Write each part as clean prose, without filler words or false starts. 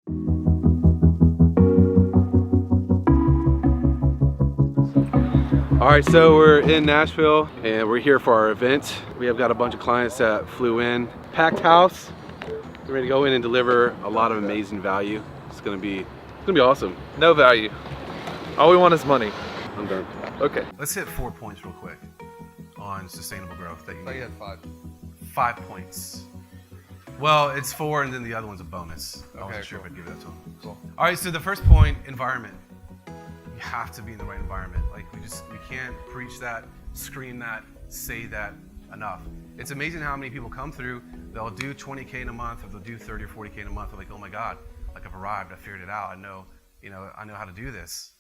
All right, so we're in Nashville and we're here for our event. We have got a bunch of clients that flew in. Packed house. We're ready to go in and deliver a lot of amazing value. It's gonna be awesome. No value. All we want is money. I'm done. Okay. Let's hit 4 points real quick on sustainable growth that you thought need. you had 5. 5 points. Well, it's 4 and then the other one's a bonus. I wasn't Okay, sure cool. if I'd give that to him. Cool. All right, so the first point, environment. You have to be in the right environment. Like we can't preach that, scream that, say that enough. It's amazing how many people come through, they'll do 20K in a month or they'll do 30 or 40K in a month. They're like, oh my God, like I've arrived, I figured it out. I know how to do this.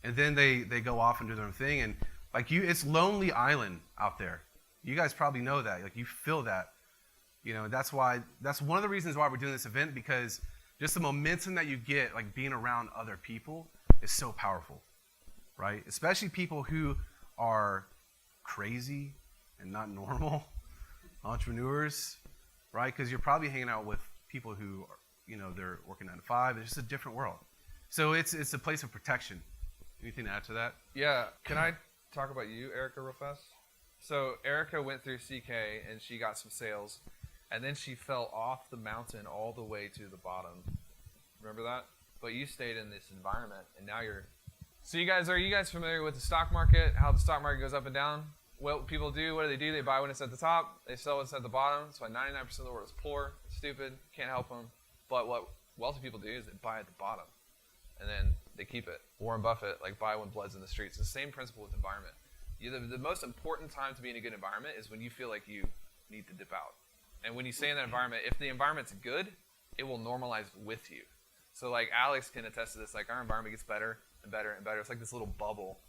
And then they go off and do their own thing. And like it's lonely island out there. You guys probably know that. Like you feel that. That's one of the reasons why we're doing this event, because just the momentum that you get, like being around other people, is so powerful, right? Especially people who are crazy and not normal, entrepreneurs, right? Because you're probably hanging out with people who are, they're working 9 to 5. It's just a different world. So it's a place of protection. Anything to add to that? Yeah. Can I talk about you, Erica, real fast? So Erica went through CK and she got some sales, and then she fell off the mountain all the way to the bottom. Remember that? But you stayed in this environment, and now you're... So are you guys familiar with the stock market, how the stock market goes up and down? What people do, what do? They buy when it's at the top, they sell when it's at the bottom. That's why 99% of the world is poor, stupid, can't help them. But what wealthy people do is they buy at the bottom, and then they keep it. Warren Buffett, buy when blood's in the streets. It's the same principle with environment. The most important time to be in a good environment is when you feel like you need to dip out. And when you stay in that environment, if the environment's good, it will normalize with you. So Alex can attest to this, our environment gets better and better and better. It's like this little bubble.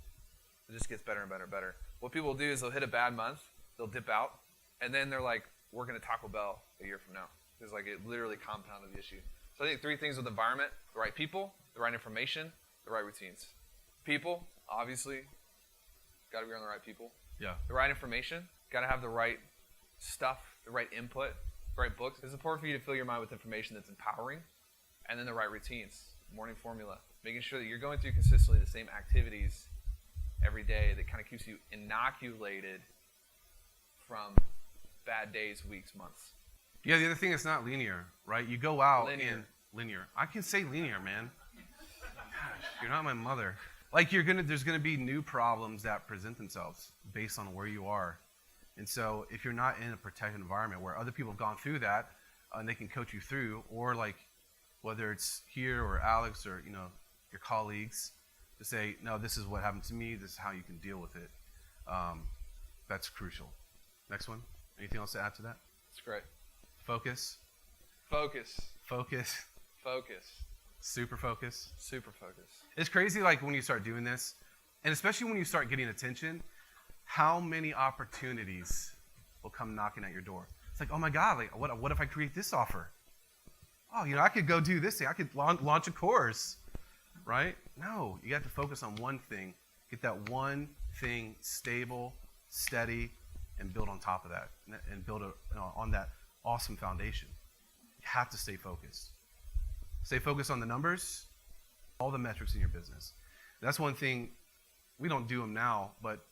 It just gets better and better and better. What people do is they'll hit a bad month, they'll dip out, and then they're working at Taco Bell a year from now. Because it literally compounded the issue. So I think 3 things with environment: the right people, the right information, the right routines. People, obviously, got to be around the right people. Yeah. The right information, got to have the right stuff, the right input, the right books. It's important for you to fill your mind with information that's empowering. And then the right routines, morning formula, making sure that you're going through consistently the same activities every day that kind of keeps you inoculated from bad days, weeks, months. Yeah, the other thing is not linear, right? You go out Linear. linear. I can say linear, man. Gosh, you're not my mother. There's gonna be new problems that present themselves based on where you are. And so if you're not in a protected environment where other people have gone through that and they can coach you through, or whether it's here or Alex or your colleagues, to say, no, this is what happened to me, this is how you can deal with it. That's crucial. Next one. Anything else to add to that? That's great. Focus. Focus. Focus. Focus. Super focus. Super focus. It's crazy when you start doing this, and especially when you start getting attention, how many opportunities will come knocking at your door. It's like, oh my God, what if I create this offer? Oh, I could go do this thing. I could launch a course, right? No, you have to focus on one thing. Get that one thing stable, steady, and build on top of that, and build on that awesome foundation. You have to stay focused. Stay focused on the numbers, all the metrics in your business. That's one thing, we don't do them now, but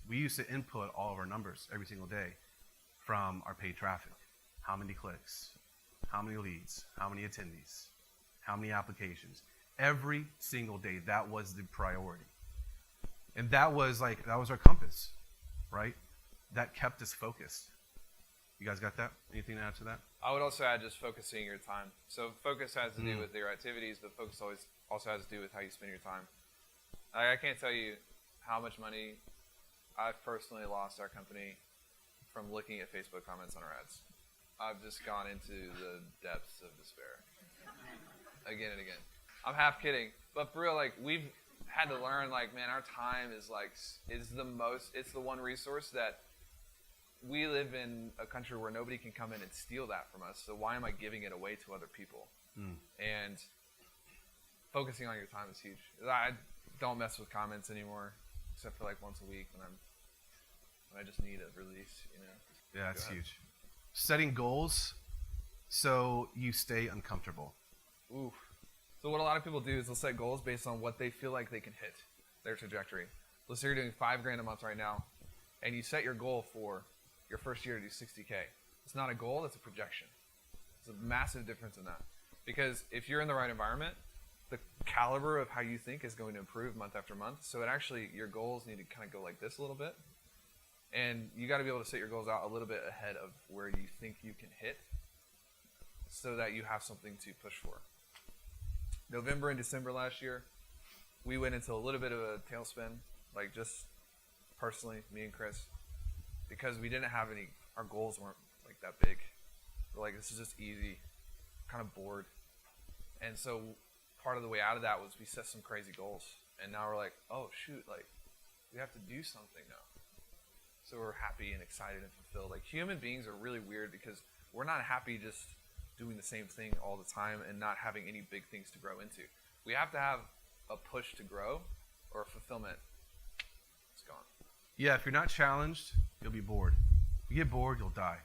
we used to input all of our numbers every single day from our paid traffic. How many clicks? How many leads? How many attendees? How many applications? Every single day, that was the priority. And that was our compass, right? That kept us focused. You guys got that? Anything to add to that? I would also add just focusing your time. So focus has to do with your activities, but focus also has to do with how you spend your time. I can't tell you how much money I've personally lost our company from looking at Facebook comments on our ads. I've just gone into the depths of despair. Again and again. I'm half kidding, but for real, we've had to learn, man, our time is it's the one resource that we live in a country where nobody can come in and steal that from us. So why am I giving it away to other people? And focusing on your time is huge. I don't mess with comments anymore, except for once a week when I just need a release, Yeah, it's huge. Setting goals so you stay uncomfortable. Ooh. So what a lot of people do is they'll set goals based on what they feel like they can hit, their trajectory. Let's say you're doing $5,000 a month right now, and you set your goal for your first year to do $60K. It's not a goal, that's a projection. There's a massive difference in that. Because if you're in the right environment, the caliber of how you think is going to improve month after month. So it actually, your goals need to kind of go like this a little bit. And you got to be able to set your goals out a little bit ahead of where you think you can hit so that you have something to push for. November and December last year, we went into a little bit of a tailspin, like just personally, me and Chris, because we didn't have any, our goals weren't like that big. We're like, this is just easy, kind of bored. And so part of the way out of that was we set some crazy goals. And now we're like, oh shoot, like we have to do something now. So we're happy and excited and fulfilled. Like human beings are really weird because we're not happy just doing the same thing all the time and not having any big things to grow into. We have to have a push to grow or fulfillment. It's gone. Yeah, if you're not challenged, you'll be bored. If you get bored, you'll die.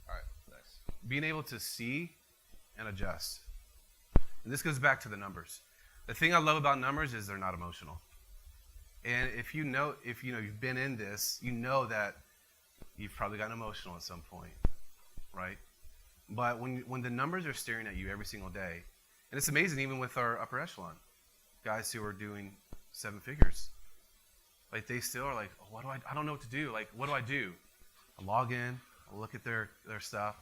All right, nice. Being able to see and adjust. And this goes back to the numbers. The thing I love about numbers is they're not emotional. And if you've been in this, you know that you've probably gotten emotional at some point, right? But when the numbers are staring at you every single day, and it's amazing even with our upper echelon, guys who are doing 7 figures, like they still are like, oh, I don't know what to do. Like, what do I do? I log in, I look at their stuff.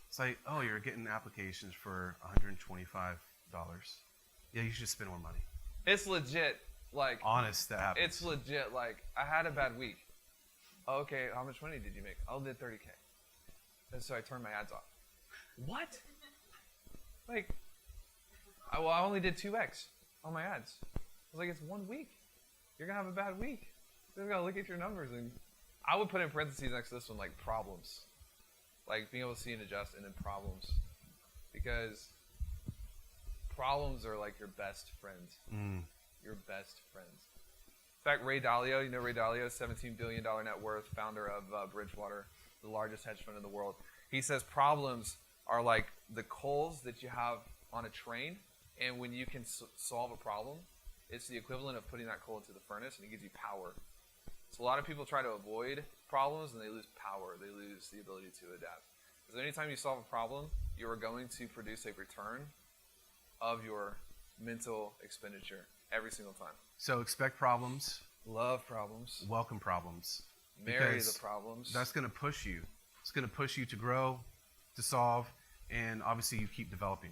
It's like, oh, you're getting applications for $125. Yeah, you should spend more money. It's legit. Like, honest, that happens. It's legit. Like, I had a bad week. Oh, okay, how much money did you make? I did $30K. And so I turned my ads off. What? Like, I only did 2x on my ads. I was like, it's 1 week. You're going to have a bad week. You just got to look at your numbers. And I would put in parentheses next to this one, like, problems. Like, being able to see and adjust, and then problems. Because problems are like your best friends. Your best friends. In fact, Ray Dalio, you know Ray Dalio, $17 billion net worth, founder of Bridgewater, the largest hedge fund in the world. He says problems are like the coals that you have on a train, and when you can solve a problem, it's the equivalent of putting that coal into the furnace, and it gives you power. So a lot of people try to avoid problems, and they lose power. They lose the ability to adapt. Because anytime you solve a problem, you are going to produce a return of your mental expenditure every single time. So expect problems. Love problems. Welcome problems. Marry the problems. That's going to push you. It's going to push you to grow, to solve, and obviously you keep developing.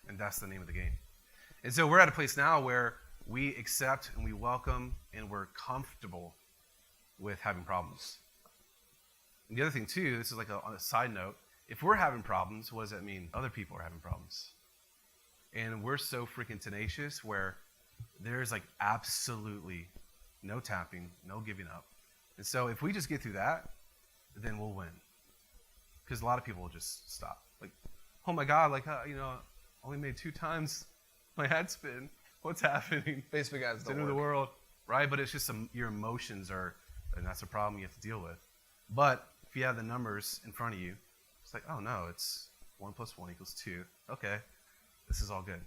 And that's the name of the game. And so we're at a place now where we accept and we welcome and we're comfortable with having problems. And the other thing too, this is like on a side note, if we're having problems, what does that mean? Other people are having problems. And we're so freaking tenacious where there's like absolutely no tapping, no giving up. And so if we just get through that, then we'll win. Because a lot of people will just stop. Like, oh my God, like, only made 2 times my ad spin. What's happening? Facebook ads don't work. It's the world, right? But it's just your emotions are, and that's a problem you have to deal with. But if you have the numbers in front of you, it's like, oh no, it's 1 + 1 = 2. Okay, this is all good.